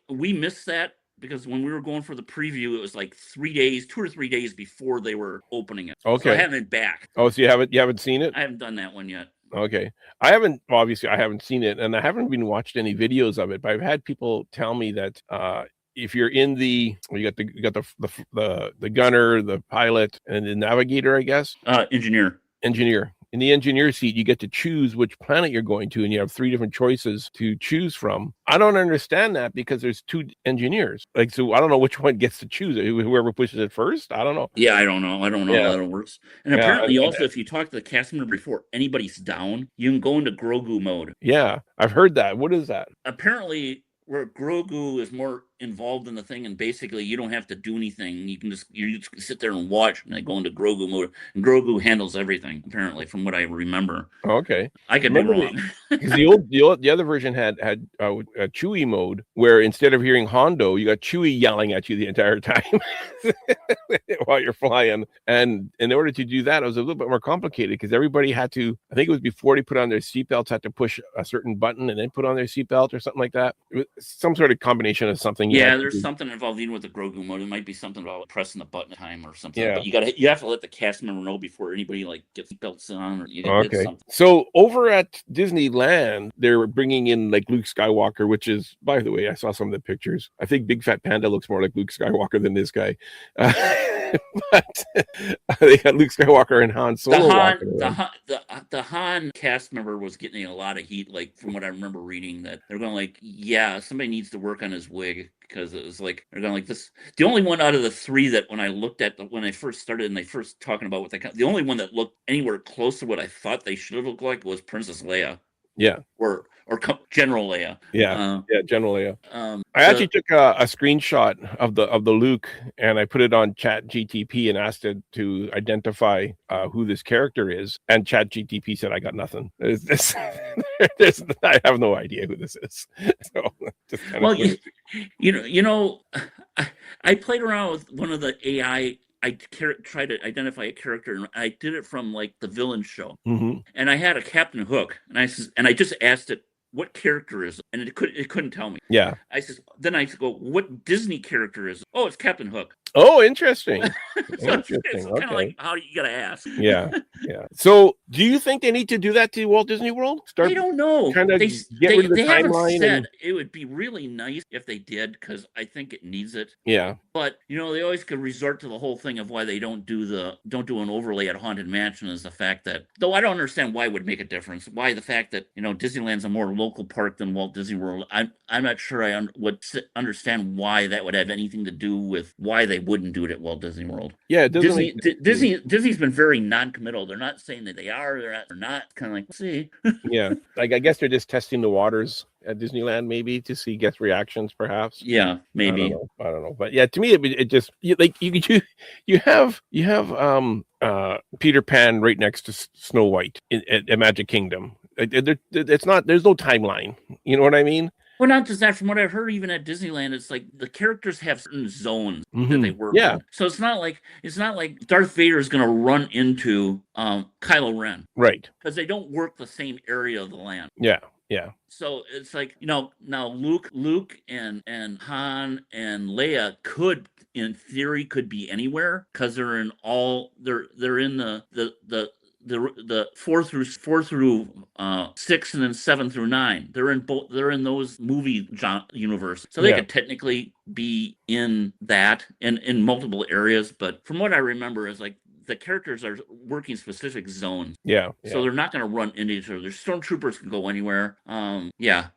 we missed that because when we were going for the preview, it was like 2 or 3 days before they were opening it. Okay. So I haven't back. Oh, so you haven't seen it? I haven't done that one yet. Okay. Obviously I haven't seen it, and I haven't been watched any videos of it, but I've had people tell me that if you're in you got the gunner, the pilot, and the navigator, I guess. Engineer. In the engineer seat, you get to choose which planet you're going to, and you have 3 different choices to choose from. I don't understand that, because there's 2 engineers. Like, so I don't know which one gets to choose it. Whoever pushes it first. I don't know. Yeah, I don't know how that works. And apparently, also, if you talk to the cast member before anybody's down, you can go into Grogu mode. Yeah, I've heard that. What is that? Apparently, where Grogu is more involved in the thing, and basically you don't have to do anything. You just sit there and watch, and they go into Grogu mode, and Grogu handles everything. Apparently, from what I remember. Okay, I could be wrong. Because the other version had a Chewie mode, where instead of hearing Hondo, you got Chewie yelling at you the entire time while you're flying. And in order to do that, it was a little bit more complicated, because everybody had to, I think it was before they put on their seatbelts, had to push a certain button and then put on their seatbelt or something like that. It was some sort of combination of something. Yeah, there's something involved even with the Grogu mode. It might be something about pressing the button time or something. Yeah. But you have to let the cast member know before anybody like gets belts on. Or Okay. So over at Disneyland, they're bringing in like Luke Skywalker, which is, by the way, I saw some of the pictures. I think Big Fat Panda looks more like Luke Skywalker than this guy. But they got Luke Skywalker and Han Solo. The Han cast member was getting a lot of heat, like from what I remember reading, that they're going like, yeah, somebody needs to work on his wig, because it was like they're going like this. The only one out of the 3 that when I looked at when I first started and they first talking about what the only one that looked anywhere close to what I thought they should have looked like was Princess Leia. Yeah. Or General Leia. Yeah. General Leia. I actually took a screenshot of the Luke, and I put it on Chat GTP and asked it to identify who this character is. And Chat GTP said, I got nothing. I have no idea who this is. So just kind of I played around with one of the AI. I tried to identify a character, and I did it from like the villain show. Mm-hmm. And I had a Captain Hook, and I just asked it, what character is it? And it couldn't tell me. Yeah. Then I go, what Disney character is it? Oh, it's Captain Hook. Oh, interesting. Interesting. It's kind of like how you gotta ask. Yeah. So, do you think they need to do that to Walt Disney World? I don't know. Kind of they rid of the haven't timeline. Said it would be really nice if they did, because I think it needs it. Yeah. But they always could resort to the whole thing of why they don't do an overlay at Haunted Mansion, is the fact that, though I don't understand why it would make a difference. Why the fact that Disneyland's a more local park than Walt Disney World. I'm not sure I would understand why that would have anything to do with why they wouldn't do it at Walt Disney World. Yeah, Disney's been very non-committal. They're not saying that they are. They're not. Kind of like, let's see. Yeah, like I guess they're just testing the waters at Disneyland, maybe to see guest reactions, perhaps. Yeah, maybe. I don't know. But yeah, to me, it just like you have Peter Pan right next to Snow White at Magic Kingdom. It's not. There's no timeline. You know what I mean? Well, not just that. From what I've heard, even at Disneyland, it's like the characters have certain zones that they work in. So it's not like Darth Vader is going to run into Kylo Ren, right? Because they don't work the same area of the land. Yeah. Yeah. So it's like, now Luke and Han and Leia could, in theory, could be anywhere, because they're in the 4 through 6, and then 7 through 9. They're in those movie universe, so they could technically be in that and in multiple areas. But from what I remember, is like the characters are working specific zones. Yeah. So they're not going to run into each other. Their stormtroopers can go anywhere. Yeah.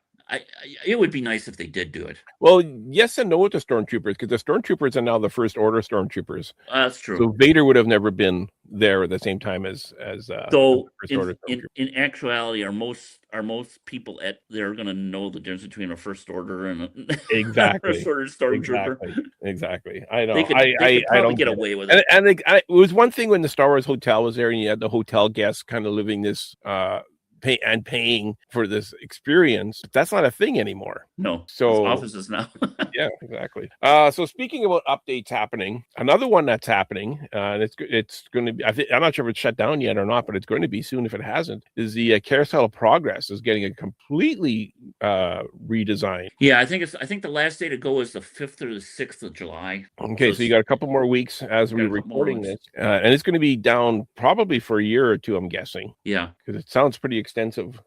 It would be nice if they did do it. Well, yes and no with the stormtroopers, because the stormtroopers are now the First Order stormtroopers. That's true. So Vader would have never been there at the same time as so First Order stormtroopers. In actuality, are most people they're going to know the difference between a First Order and a First Order stormtrooper? Exactly. I know. They could probably get away with it. And it was one thing when the Star Wars hotel was there, and you had the hotel guests kind of living this paying for this experience. That's not a thing anymore. No. So it's offices now. Yeah, exactly. So speaking about updates happening, another one that's happening, and it's going to be, I'm not sure if it's shut down yet or not, but it's going to be soon if it hasn't, is the Carousel of Progress is getting a completely redesigned. Yeah, I think the last day to go is the 5th or the 6th of July. Okay, so you got a couple more weeks as we're recording this, and it's going to be down probably for a year or two, I'm guessing. Yeah, because it sounds pretty extensive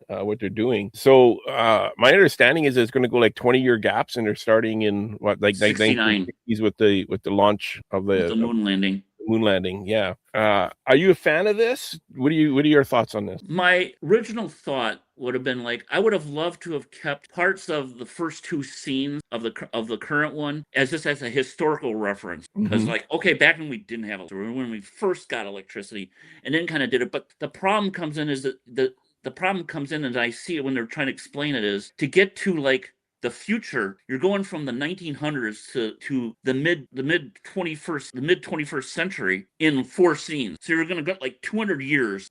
what they're doing. So my understanding is it's going to go like 20-year gaps, and they're starting in what, like 1960s with the launch of the moon landing. Moon landing, yeah. Are you a fan of this? What are your thoughts on this? My original thought would have been like, I would have loved to have kept parts of the first 2 scenes of the current one as a historical reference, because like, okay, back when we didn't have when we first got electricity, and then kind of did it. But the problem comes in is that the problem comes in, and I see it when they're trying to explain it, is to get to like the future, you're going from the 1900s to the mid 21st century in 4 scenes. So you're going to get like 200 years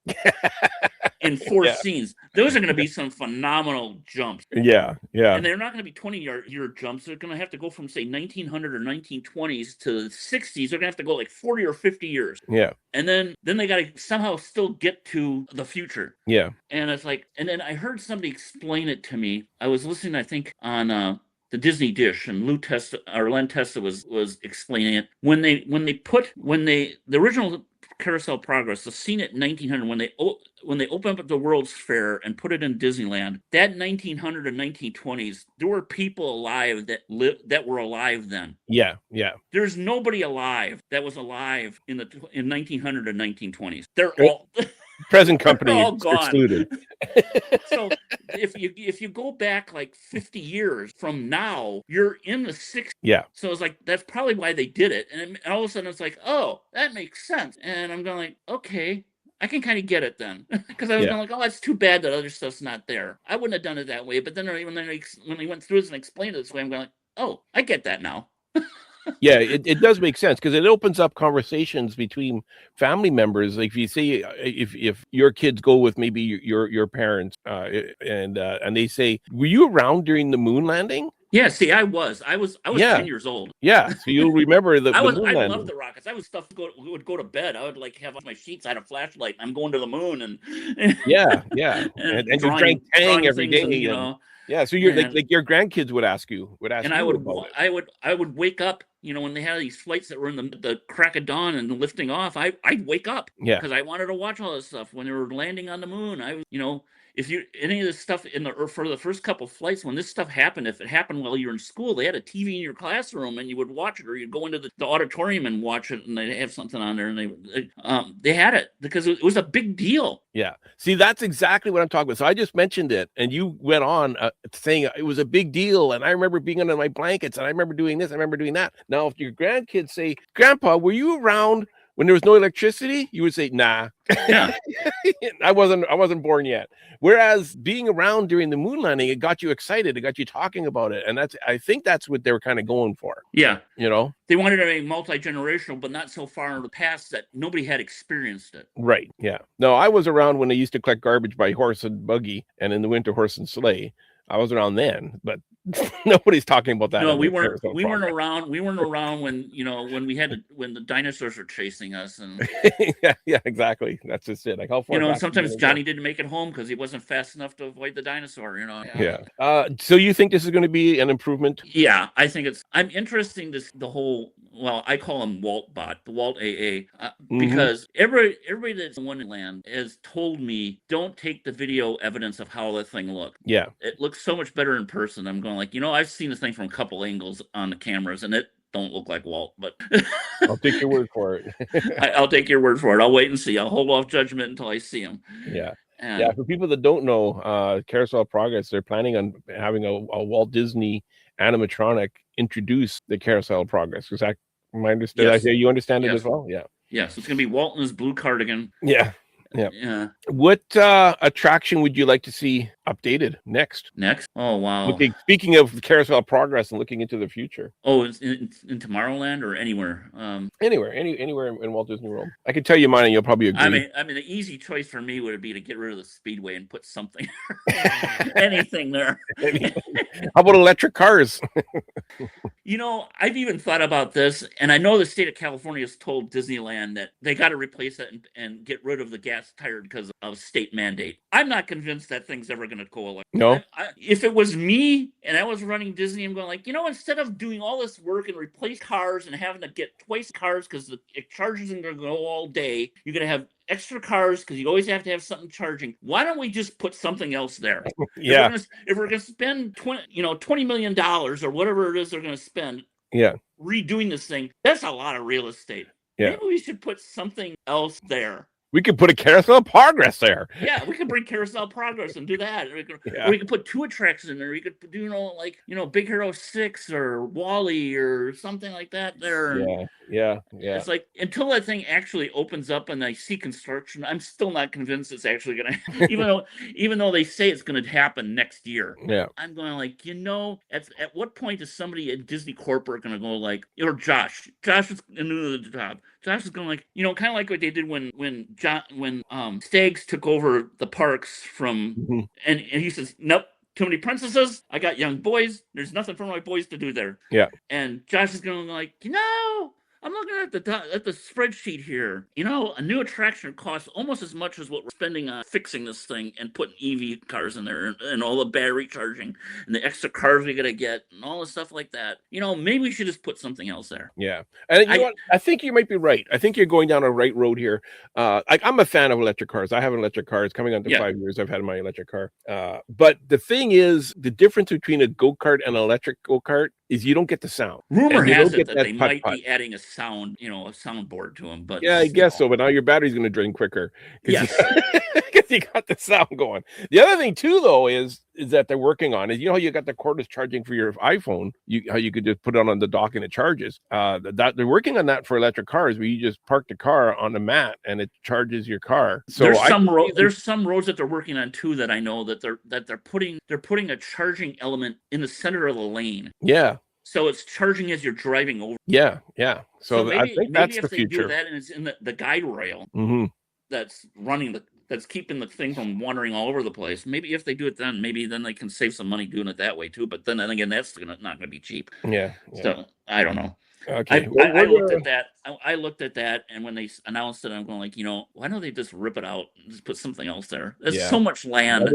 in 4 scenes. Those are going to be some phenomenal jumps. Yeah. And they're not going to be 20-year jumps. They're going to have to go from, say, 1900 or 1920s to the 60s. They're going to have to go like 40 or 50 years. Yeah. And then they got to somehow still get to the future. Yeah. And it's like, and then I heard somebody explain it to me. I was listening, I think, on the Disney Dish, and Len Testa was explaining it. When the original Carousel Progress, the scene at 1900, when they opened up the World's Fair and put it in Disneyland, that 1900 and 1920s, there were people alive that were alive then. Yeah. There's nobody alive that was alive in 1900 and 1920s. They're all present company all gone. Excluded. So if you go back like 50 years from now, you're in the 60s. Yeah. So it's like, that's probably why they did it. And all of a sudden it's like, oh, that makes sense. And I'm going like, okay, I can kind of get it then. Because I was going like, oh, that's too bad that other stuff's not there. I wouldn't have done it that way. But then when they went through this and explained it this way, I'm going like, oh, I get that now. Yeah, it does make sense, because it opens up conversations between family members. Like if you say, if your kids go with maybe your parents, and they say, were you around during the moon landing? Yeah, see, I was 10 years old. Yeah, so you'll remember the I moon landing. loved the rockets. I was would go to bed. I would like have my sheets. I had a flashlight. I'm going to the moon, and yeah, and you drank Tang every day, and, you know. Yeah, so you're like your grandkids would ask you, and I would wake up, you know, when they had these flights that were in the crack of dawn and lifting off. I'd wake up, because I wanted to watch all this stuff when they were landing on the moon. I was, you know, if you any of this stuff for the first couple of flights, when this stuff happened, if it happened while you were in school, they had a TV in your classroom and you would watch it, or you'd go into the auditorium and watch it, and they'd have something on there, and they had it because it was a big deal. Yeah, see, that's exactly what I'm talking about. So I just mentioned it, and you went on saying it was a big deal, and I remember being under my blankets, and I remember doing this, I remember doing that. Now, if your grandkids say, "Grandpa, were you around when there was no electricity?" you would say, "Nah." Yeah. I wasn't born yet. Whereas being around during the moon landing, it got you excited. It got you talking about it. And I think that's what they were kind of going for. Yeah. You know? They wanted to make multi-generational, but not so far in the past that nobody had experienced it. Right. Yeah. No, I was around when they used to collect garbage by horse and buggy, and in the winter, horse and sleigh. I was around then, but Nobody's talking about that. No, in we the weren't. Carousel We weren't Progress. around. We weren't around when when the dinosaurs were chasing us, and Yeah, exactly. That's just it. Like how far back? sometimes Johnny didn't make it home because he wasn't fast enough to avoid the dinosaur. Yeah. So you think this is going to be an improvement? Yeah, I think I'm interesting the whole. Well, I call him Walt Bot, the Walt AA, because everybody that's in Wonderland has told me don't take the video evidence of how that thing looked. Yeah. It looks so much better in person. I'm going like, I've seen this thing from a couple angles on the cameras, and it don't look like Walt, but I'll take your word for it. I'll take your word for it. I'll wait and see. I'll hold off judgment until I see him. Yeah. And Yeah. For people that don't know, Carousel Progress, they're planning on having a Walt Disney animatronic introduce the Carousel Progress. Is that my understanding? Yes. I hear you understand it Yes. as well? Yeah. Yes, it's going to be Walt in his blue cardigan. Yeah. Yeah. Yeah. What attraction would you like to see updated next? Oh, wow. Speaking of Carousel Progress and looking into the future. Oh, in Tomorrowland or anywhere? Anywhere in Walt Disney World. I can tell you mine, and you'll probably agree. I mean, the easy choice for me would be to get rid of the Speedway and put something, anything there. How about electric cars? I've even thought about this, and I know the state of California has told Disneyland that they got to replace it and get rid of the gas tire because of state mandate. I'm not convinced that thing's ever going to go electric. No. If it was me and I was running Disney, I'm going like, instead of doing all this work and replace cars and having to get twice cars because the chargers are going to go all day, you're going to have extra cars because you always have to have something charging. Why don't we just put something else there? Yeah. If we're going to spend $20 million or whatever it is they're going to spend, redoing this thing, that's a lot of real estate. Yeah. Maybe we should put something else there. We could put a Carousel Progress there. Yeah, we could bring Carousel Progress and do that. Or we could put 2 attractions in there. We could do, Big Hero 6 or Wall-E or something like that there. Yeah. It's like, until that thing actually opens up and I see construction, I'm still not convinced it's actually going to, even though they say it's going to happen next year. Yeah. I'm going like, at what point is somebody at Disney Corporate going to go like, or Josh is new to the job. Josh is going like, kind of like what they did when Staggs took over the parks from, and he says, nope, too many princesses. I got young boys. There's nothing for my boys to do there. Yeah. And Josh is going like, I'm looking at the spreadsheet here. A new attraction costs almost as much as what we're spending on fixing this thing and putting EV cars in there and all the battery charging and the extra cars we gotta get and all the stuff like that. Maybe we should just put something else there. Yeah, and you know what? I think you might be right. I think you're going down a right road here. I'm a fan of electric cars. I have an electric car. It's coming on to 5 years. I've had my electric car. But the thing is, the difference between a go-kart and an electric go-kart is you don't get the sound. Rumor has it that they might be adding a sound, a soundboard to them. But yeah, I guess so. But now your battery's going to drain quicker. Yes, because you got the sound going. The other thing too, though, is that they're working on is how you got the cordless charging for your iPhone. How you could just put it on the dock and it charges. That they're working on that for electric cars, where you just park the car on the mat and it charges your car. So there's some roads that they're working on too that I know that they're putting a charging element in the center of the lane. Yeah. So it's charging as you're driving over. Yeah. So maybe, I think that's the future. Do that and it's in the guide rail that's running that's keeping the thing from wandering all over the place. Maybe if they do it then, they can save some money doing it that way too. But then again, that's not going to be cheap. Yeah. So I don't know. Okay. I looked at that. I looked at that, and when they announced it, I'm going like, why don't they just rip it out and just put something else there? There's so much land.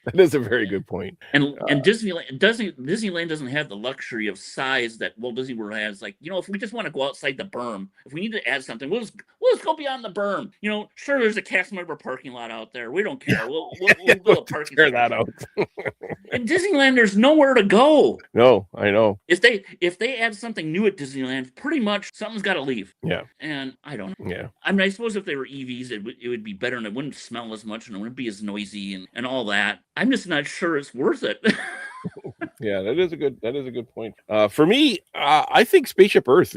That is a very good point. And Disneyland doesn't have the luxury of size that Walt Disney World has. Like, if we just want to go outside the berm, if we need to add something, we'll just go beyond the berm. Sure, there's a cast member parking lot out there. We don't care. We'll build a parking lot. That out. In Disneyland, there's nowhere to go. No, I know. If they add something new at Disneyland, pretty much something's got to leave. Yeah. And I don't know. Yeah. I mean, I suppose if they were EVs, it would be better and it wouldn't smell as much and it wouldn't be as noisy and all that. I'm just not sure it's worth it. Yeah, that is a good point. For me, I think Spaceship Earth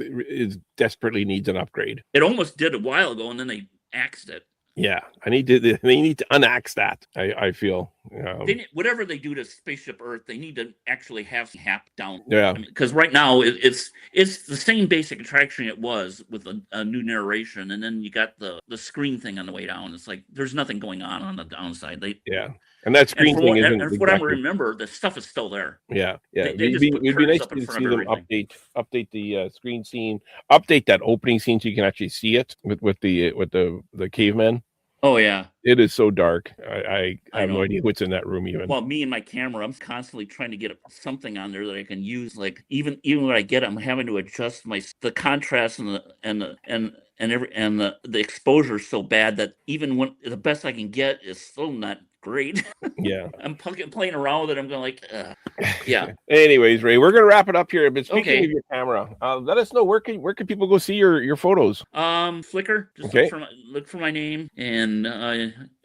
desperately needs an upgrade. It almost did a while ago, and then they axed it. Yeah, they need to unaxe that. I feel whatever they do to Spaceship Earth, they need to actually have some hap down. Yeah, because right now it's the same basic attraction it was with a new narration, and then you got the screen thing on the way down. It's like there's nothing going on the downside. And that screen And thing isn't from what I exactly. remember, the stuff is still there. Yeah. They just put It'd be curtains nice up in to front see of them everything. update the screen scene, update that opening scene so you can actually see it with the cavemen. Oh yeah, It is so dark. I have no know. idea what's in that room even. Well, me and my camera, I'm constantly trying to get something on there that I can use. Like even when I get it, I'm having to adjust the contrast and the exposure is so bad that even when the best I can get is still not great. Yeah. I'm playing around with it. I'm going like, yeah. Anyways, Ray, we're gonna wrap it up here. But speaking Okay. of your camera, let us know where can people go see your photos? Flickr. Just Okay. look for my name, and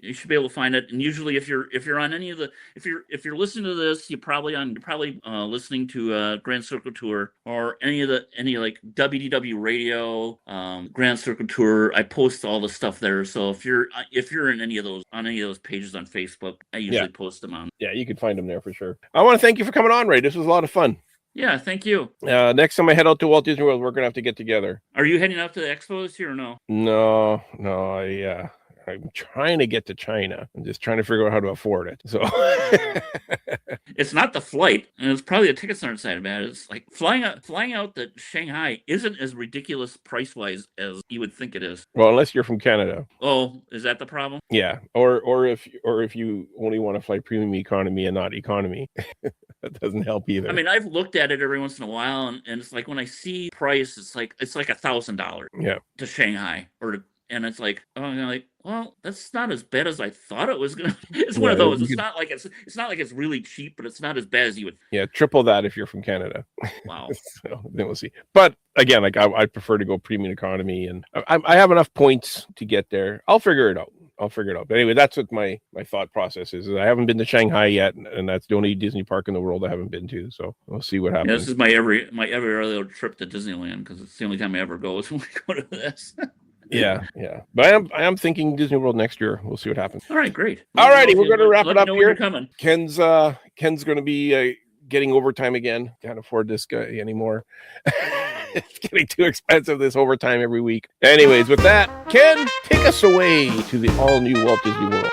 you should be able to find it. And usually, if you're on any of the if you're listening to this, you're probably listening to Grand Circle Tour or any like WDW Radio, Grand Circle Tour. I post all the stuff there. So if you're in any of those pages on Facebook, I usually post them on. Yeah, you can find them there for sure. I want to thank you for coming on, Ray. This was a lot of fun. Yeah, thank you. Next time I head out to Walt Disney World, we're gonna have to get together. Are you heading out to the expo this year or no? No, I'm trying to get to China. I'm just trying to figure out how to afford it. So it's not the flight, and it's probably the tickets aren't that bad. It's like flying out to Shanghai isn't as ridiculous price wise as you would think it is. Well, unless you're from Canada. Oh, is that the problem? Yeah, or if you only want to fly premium economy and not economy. That doesn't help either. I mean, I've looked at it every once in a while, and it's like when I see price, it's like $1,000. Yeah. To Shanghai and it's like, oh, I'm like, well, that's not as bad as I thought it was gonna. It's one of those. It's not like it's really cheap, but it's not as bad as you would. Yeah, triple that if you're from Canada. Wow. So then we'll see. But again, like I prefer to go premium economy, and I have enough points to get there. I'll figure it out. But anyway, that's what my thought process is. I haven't been to Shanghai yet, and that's the only Disney park in the world I haven't been to. So we'll see what happens. Yeah, this is my every other trip to Disneyland because it's the only time I ever go is when we go to this. Yeah. But I am thinking Disney World next year. We'll see what happens. All right, great. All righty, we're going to wrap it up here. Coming. Ken's going to be getting overtime again. Can't afford this guy anymore. It's getting too expensive, this overtime every week. Anyways, with that, Ken, take us away to the all-new Walt Disney World.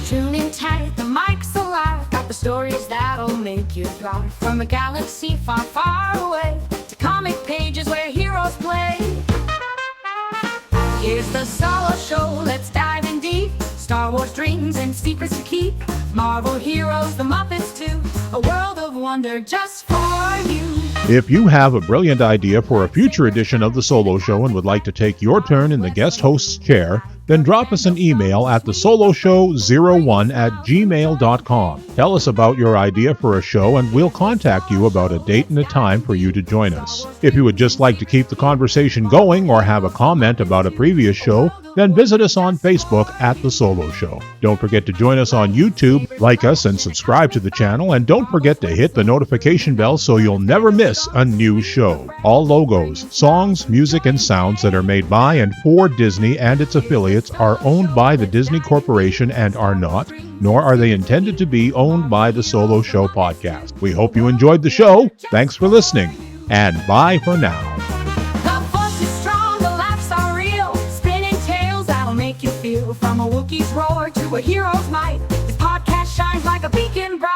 Tune in tight, the mic's alive. Got the stories that'll make you thrive. From a galaxy far, far away to comic pages where heroes play. Here's the Solo Show, let's dive in deep. Star Wars dreams and secrets to keep. Marvel heroes, the Muppets too. A world of wonder just for you. If you have a brilliant idea for a future edition of The Solo Show and would like to take your turn in the guest host's chair, then drop us an email at thesoloshow01@gmail.com. Tell us about your idea for a show and we'll contact you about a date and a time for you to join us. If you would just like to keep the conversation going or have a comment about a previous show, then visit us on Facebook at The Solo Show. Don't forget to join us on YouTube, like us and subscribe to the channel, and don't forget to hit the notification bell so you'll never miss a new show. All logos, songs, music, and sounds that are made by and for Disney and its affiliates are owned by the Disney Corporation and are not, nor are they intended to be owned by the Solo Show podcast. We hope you enjoyed the show. Thanks for listening, and bye for now. The force is strong, the laughs are real. Spinning tales that'll make you feel. From a Wookiee's roar to a hero's might, this podcast shines like a beacon bright.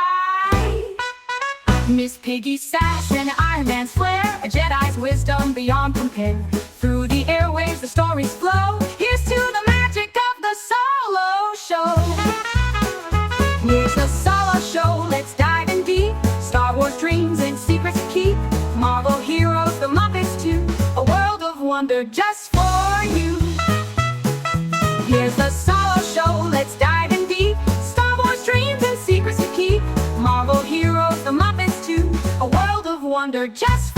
Miss Piggy's sass and Iron Man's flair, a Jedi's wisdom beyond compare. Through the airwaves the stories flow. Here's to the magic of the Solo Show. Here's the Solo Show, let's dive in deep. Star Wars dreams and secrets to keep. Marvel heroes, the Muppets too. A world of wonder just for you. Here's the Solo Show, let's dive in deep. Star Wars dreams and secrets to keep. Marvel heroes, the Muppets too. A world of wonder just for you.